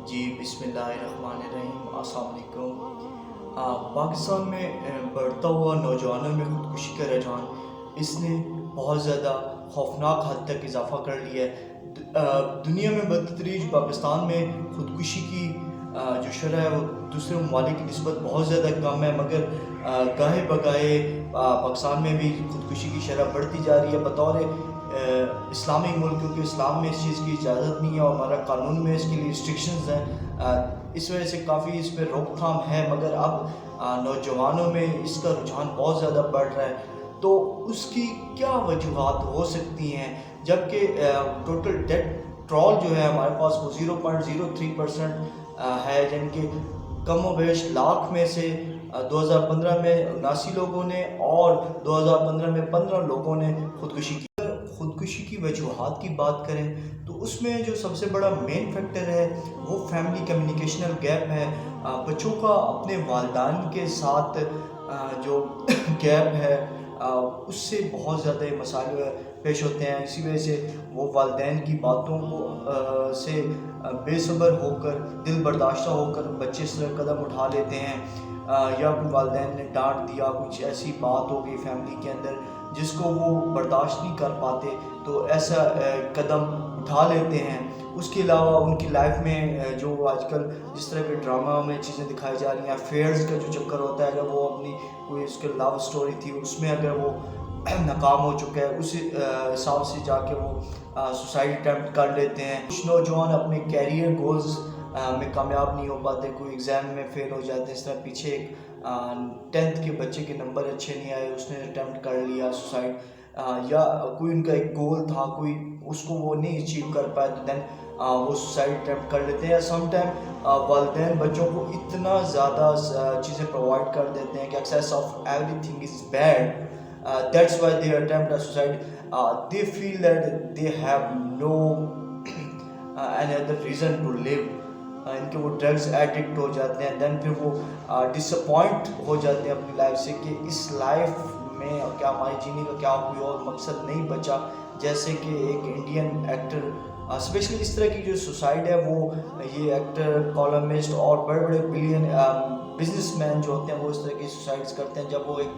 جی بسم اللہ الرحمن الرحیم، السلام علیکم۔ پاکستان میں بڑھتا ہوا نوجوانوں میں خودکشی کا رجحان اس نے بہت زیادہ خوفناک حد تک اضافہ کر لیا ہے۔ دنیا میں بتدریج پاکستان میں خودکشی کی جو شرح ہے وہ دوسرے ممالک کی نسبت بہت زیادہ کم ہے، مگر گاہے بگاہے پاکستان میں بھی خودکشی کی شرح بڑھتی جا رہی ہے۔ بطور اسلامی ملک، کیونکہ اسلام میں اس چیز کی اجازت نہیں ہے اور ہمارا قانون میں اس کے لیے ریسٹرکشنز ہیں، اس وجہ سے کافی اس پہ روک تھام ہے، مگر اب نوجوانوں میں اس کا رجحان بہت زیادہ بڑھ رہا ہے۔ تو اس کی کیا وجوہات ہو سکتی ہیں؟ جبکہ ٹوٹل ڈیتھ ٹرول جو ہے ہمارے پاس وہ 0.03% ہے، یعنی کہ کم و بیش لاکھ میں سے 2015 میں 79 لوگوں نے اور 2015 میں 15 لوگوں نے خودکشی کی۔ خودکشی کی وجوہات کی بات کریں تو اس میں جو سب سے بڑا مین فیکٹر ہے وہ فیملی کمیونیکیشنل گیپ ہے۔ بچوں کا اپنے والدین کے ساتھ جو گیپ ہے اس سے بہت زیادہ مسائل پیش ہوتے ہیں۔ اسی وجہ سے وہ والدین کی باتوں کو سے بے صبر ہو کر، دل برداشتہ ہو کر بچے اس طرح قدم اٹھا لیتے ہیں، یا کوئی والدین نے ڈانٹ دیا، کچھ ایسی بات ہو گئی فیملی کے اندر جس کو وہ برداشت نہیں کر پاتے تو ایسا قدم اٹھا لیتے ہیں۔ اس کے علاوہ ان کی لائف میں جو آج کل جس طرح کے ڈرامہ میں چیزیں دکھائی جا رہی ہیں، افیئرز کا جو چکر ہوتا ہے، اگر وہ اپنی کوئی اس کے لو سٹوری تھی اس میں اگر وہ ناکام ہو چکا ہے، اس حساب سے جا کے وہ سوسائڈ اٹیمپٹ کر لیتے ہیں۔ کچھ نوجوان اپنے کیریئر گولز میں کامیاب نہیں ہو پاتے، کوئی ایگزام میں فیل ہو جاتے ہیں۔ اس طرح پیچھے ایک 10th کے بچے کے نمبر اچھے نہیں آئے، اس نے اٹیمپٹ کر لیا سوسائڈ، یا کوئی ان کا ایک گول تھا، کوئی اس کو وہ نہیں اچیو کر پائے تو دین وہ سوسائڈ اٹیمپٹ کر لیتے ہیں۔ سم ٹائم والدین بچوں کو اتنا زیادہ چیزیں پرووائڈ کر دیتے ہیں کہ access of everything is bad, that's why they attempt suicide, they feel that they have no any other reason to live, ان کے وہ ڈرگز ایڈکٹ ہو جاتے ہیں، دین پھر وہ ڈس اپوائنٹ ہو جاتے ہیں اپنی لائف سے کہ اس لائف میں کیا ہمارے جینے کا کیا کوئی اور مقصد نہیں بچا۔ جیسے کہ ایک انڈین ایکٹر، اسپیشلی اس طرح کی جو سوسائڈ ہے وہ یہ ایکٹر، کالمسٹ اور بڑے بڑے بزنس مین جو ہوتے ہیں وہ اس طرح کی سوسائڈز کرتے ہیں جب وہ ایک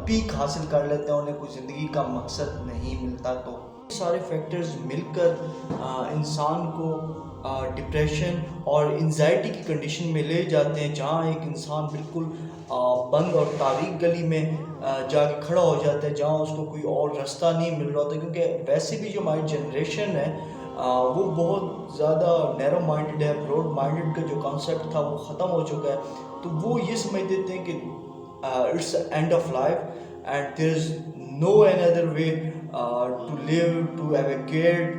پیک حاصل کر لیتے ہیں، انہیں کوئی زندگی کا مقصد نہیں ملتا۔ تو سارے فیکٹرز مل کر انسان کو ڈپریشن اور انزائٹی کی کنڈیشن میں لے جاتے ہیں، جہاں ایک انسان بالکل بند اور تاریک گلی میں جا کے کھڑا ہو جاتا ہے، جہاں اس کو کوئی اور راستہ نہیں مل رہا ہوتا، کیونکہ ویسے بھی جو ہماری جنریشن ہے وہ بہت زیادہ نیرو مائنڈڈ ہے۔ براڈ مائنڈڈ کا جو کانسیپٹ تھا وہ ختم ہو چکا ہے، تو وہ یہ سمجھ دیتے ہیں کہ it's end of life and there is no any other way to live, to evacuate.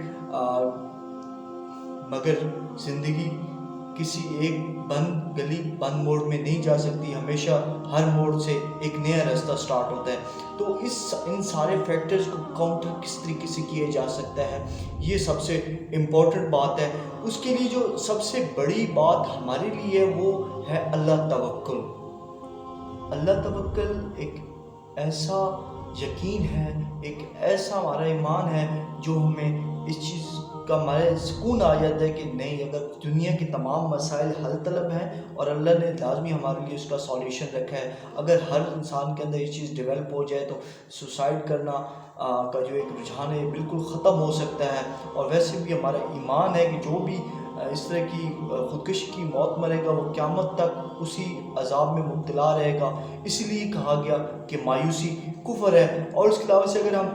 مگر زندگی کسی ایک بند گلی، بند موڑ میں نہیں جا سکتی، ہمیشہ ہر موڑ سے ایک نیا راستہ سٹارٹ ہوتا ہے۔ تو ان سارے فیکٹرز کو کاؤنٹر کس طریقے سے کیا جا سکتا ہے، یہ سب سے امپورٹنٹ بات ہے۔ اس کے لیے جو سب سے بڑی بات ہمارے لیے ہے وہ ہے اللہ توکل۔ اللہ توکل ایک ایسا یقین ہے، ایک ایسا ہمارا ایمان ہے جو ہمیں اس چیز کا ہمارے سکون آ جاتا ہے کہ نہیں، اگر دنیا کے تمام مسائل حل طلب ہیں اور اللہ نے لازمی ہمارے لیے اس کا سولیوشن رکھا ہے، اگر ہر انسان کے اندر یہ چیز ڈیولپ ہو جائے تو سوسائڈ کرنا کا جو ایک رجحان ہے بالکل ختم ہو سکتا ہے۔ اور ویسے بھی ہمارا ایمان ہے کہ جو بھی اس طرح کی خودکشی کی موت مرے گا وہ قیامت تک اسی عذاب میں مبتلا رہے گا۔ اسی لیے کہا گیا کہ مایوسی کفر ہے۔ اور اس کے علاوہ سے اگر ہم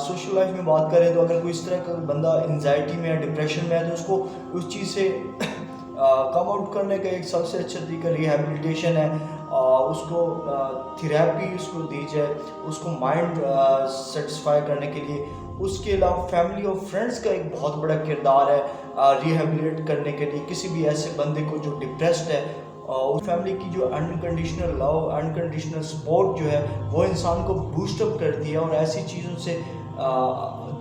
سوشل لائف میں بات کریں تو اگر کوئی اس طرح کا بندہ انزائٹی میں ہے، ڈپریشن میں ہے، تو اس کو اس چیز سے کم آؤٹ کرنے کا ایک سب سے اچھا طریقہ ریہیبلیٹیشن ہے، اس کو تھیراپی اس کو دی جائے، اس کو مائنڈ سیٹسفائی کرنے کے لیے۔ اس کے علاوہ فیملی اور فرینڈز کا ایک بہت بڑا کردار ہے ریہیبلیٹ کرنے کے لیے کسی بھی ایسے بندے کو جو ڈپریسڈ ہے۔ اور فیملی کی جو انکنڈیشنل لو، انکنڈیشنل سپورٹ جو ہے وہ انسان کو بوسٹ اپ کرتی ہے اور ایسی چیزوں سے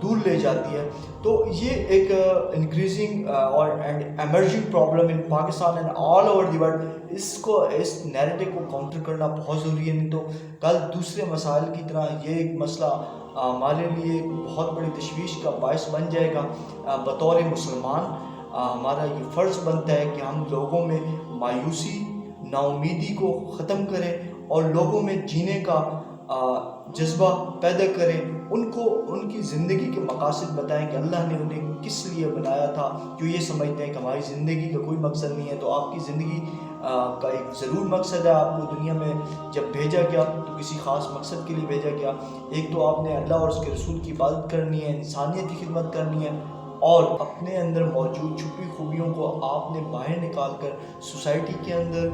دور لے جاتی ہے۔ تو یہ ایک انکریزنگ اور emerging problem in Pakistan and all over the world, اس نیریٹو کو کاؤنٹر کرنا بہت ضروری ہے، نہیں تو کل دوسرے مسائل کی طرح یہ ایک مسئلہ ہمارے لیے بہت بڑی تشویش کا باعث بن جائے گا۔ بطور مسلمان ہمارا یہ فرض بنتا ہے کہ ہم لوگوں میں مایوسی نا امیدی کو ختم کریں اور لوگوں میں جینے کا جذبہ پیدا کریں، ان کو ان کی زندگی کے مقاصد بتائیں کہ اللہ نے انہیں کس لیے بنایا تھا۔ جو یہ سمجھتے ہیں کہ ہماری زندگی کا کوئی مقصد نہیں ہے، تو آپ کی زندگی کا ایک ضرور مقصد ہے۔ آپ کو دنیا میں جب بھیجا گیا تو کسی خاص مقصد کے لیے بھیجا گیا۔ ایک تو آپ نے اللہ اور اس کے رسول کی عبادت کرنی ہے، انسانیت کی خدمت کرنی ہے، اور اپنے اندر موجود چھپی خوبیوں کو آپ نے باہر نکال کر سوسائٹی کے اندر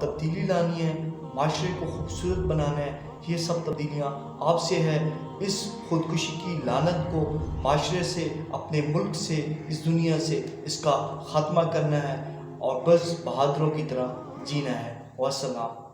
تبدیلی لانی ہے، معاشرے کو خوبصورت بنانا ہے۔ یہ سب تبدیلیاں آپ سے ہے۔ اس خودکشی کی لعنت کو معاشرے سے، اپنے ملک سے، اس دنیا سے اس کا خاتمہ کرنا ہے، اور بس بہادروں کی طرح جینا ہے۔ والسلام۔